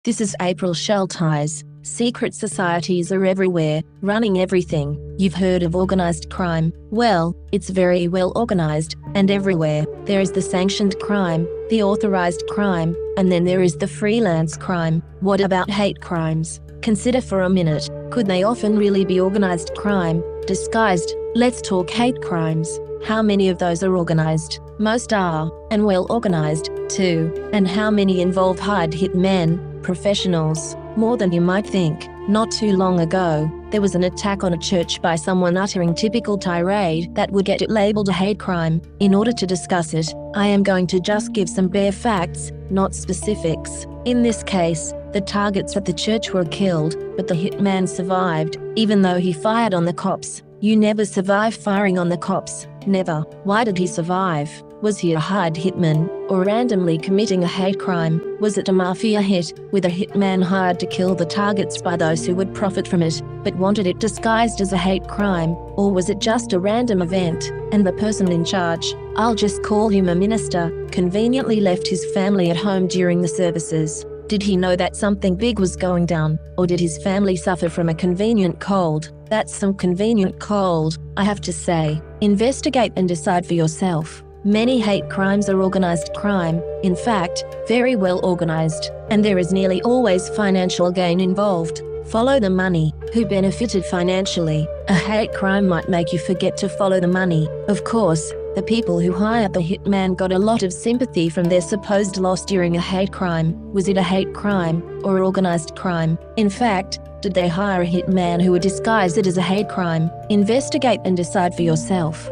This is April Schulthies. Secret societies are everywhere, running everything. You've heard of organized crime? Well, it's very well organized, and everywhere. There is the sanctioned crime, the authorized crime, and then there is the freelance crime. What about hate crimes? Consider for a minute, could they often really be organized crime, disguised? Let's talk hate crimes. How many of those are organized? Most are, and well organized, too. And how many involve hired hitmen, professionals? More than you might think. Not too long ago, there was an attack on a church by someone uttering typical tirade that would get it labeled a hate crime. In order to discuss it, I am going to just give some bare facts, not specifics. In this case, the targets at the church were killed, but the hitman survived, even though he fired on the cops. You never survive firing on the cops. Never. Why did he survive? Was he a hired hitman, or randomly committing a hate crime? Was it a mafia hit, with a hitman hired to kill the targets by those who would profit from it, but wanted it disguised as a hate crime? Or was it just a random event, and the person in charge, I'll just call him a minister, conveniently left his family at home during the services? Did he know that something big was going down, or did his family suffer from a convenient cold? That's some convenient cold, I have to say. Investigate and decide for yourself. Many hate crimes are organized crime, in fact, very well organized, and there is nearly always financial gain involved. Follow the money. Who benefited financially? A hate crime might make you forget to follow the money. Of course, the people who hired the hitman got a lot of sympathy from their supposed loss during a hate crime. Was it a hate crime, or organized crime? In fact, did they hire a hitman who would disguise it as a hate crime? Investigate and decide for yourself.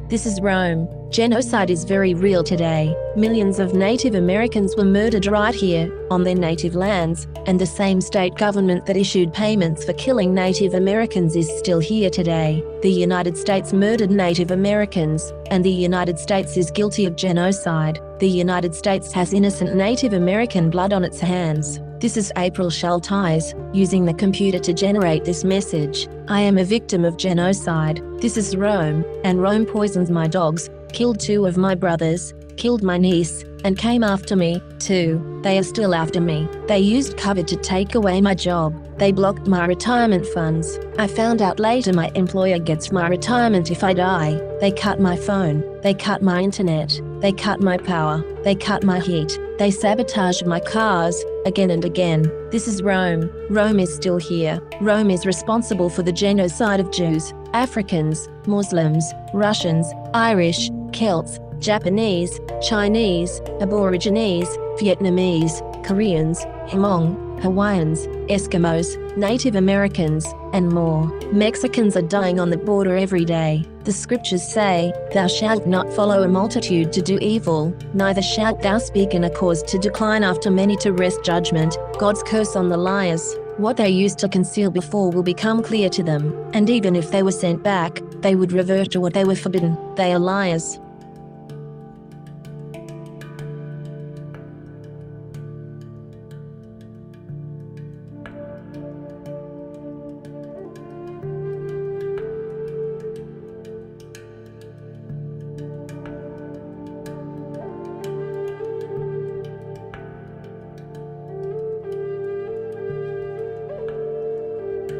This is Rome. Genocide is very real today. Millions of Native Americans were murdered right here, on their native lands, and the same state government that issued payments for killing Native Americans is still here today. The United States murdered Native Americans, and the United States is guilty of genocide. The United States has innocent Native American blood on its hands. This is April Schulthies, using the computer to generate this message. I am a victim of genocide. This is Rome, and Rome poisons my dogs, killed 2 of my brothers, killed my niece, and came after me, too. They are still after me. They used COVID to take away my job. They blocked my retirement funds. I found out later my employer gets my retirement if I die. They cut my phone. They cut my internet. They cut my power. They cut my heat. They sabotaged my cars, again and again. This is Rome. Rome is still here. Rome is responsible for the genocide of Jews, Africans, Muslims, Russians, Irish, Celts, Japanese, Chinese, Aborigines, Vietnamese, Koreans, Hmong, Hawaiians, Eskimos, Native Americans, and more. Mexicans are dying on the border every day. The scriptures say, "Thou shalt not follow a multitude to do evil, neither shalt thou speak in a cause to decline after many to wrest judgment." God's curse on the liars. What they used to conceal before will become clear to them, and even if they were sent back, they would revert to what they were forbidden. They are liars.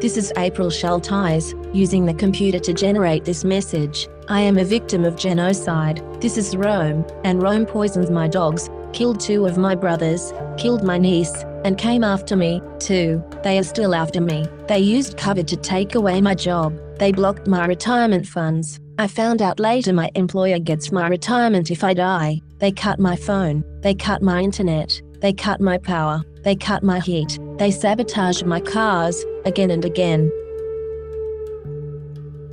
This is April Schulthies, using the computer to generate this message. I am a victim of genocide. This is Rome, and Rome poisons my dogs, killed 2 of my brothers, killed my niece, and came after me, too. They are still after me. They used COVID to take away my job. They blocked my retirement funds. I found out later my employer gets my retirement if I die. They cut my phone. They cut my internet. They cut my power. They cut my heat. They sabotaged my cars, again and again.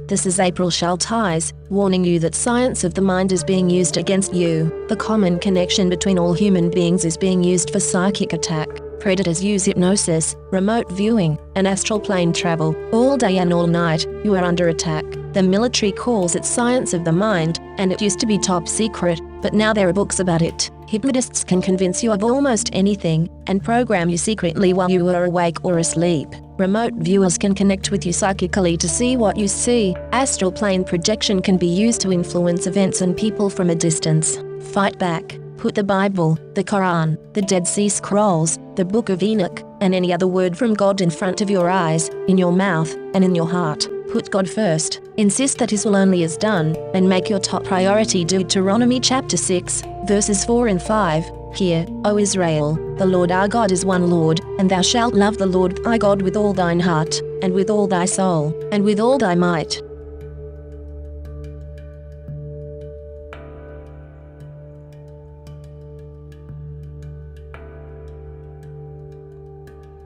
This is April Schulthies, warning you that science of the mind is being used against you. The common connection between all human beings is being used for psychic attack. Predators use hypnosis, remote viewing, and astral plane travel. All day and all night, you are under attack. The military calls it science of the mind, and it used to be top secret, but now there are books about it. Hypnotists can convince you of almost anything, and program you secretly while you are awake or asleep. Remote viewers can connect with you psychically to see what you see. Astral plane projection can be used to influence events and people from a distance. Fight back. Put the Bible, the Quran, the Dead Sea Scrolls, the Book of Enoch, and any other word from God in front of your eyes, in your mouth, and in your heart. Put God first. Insist that His will only is done, and make your top priority Deuteronomy chapter 6, verses 4 and 5. Hear, O Israel, the Lord our God is one Lord, and thou shalt love the Lord thy God with all thine heart, and with all thy soul, and with all thy might.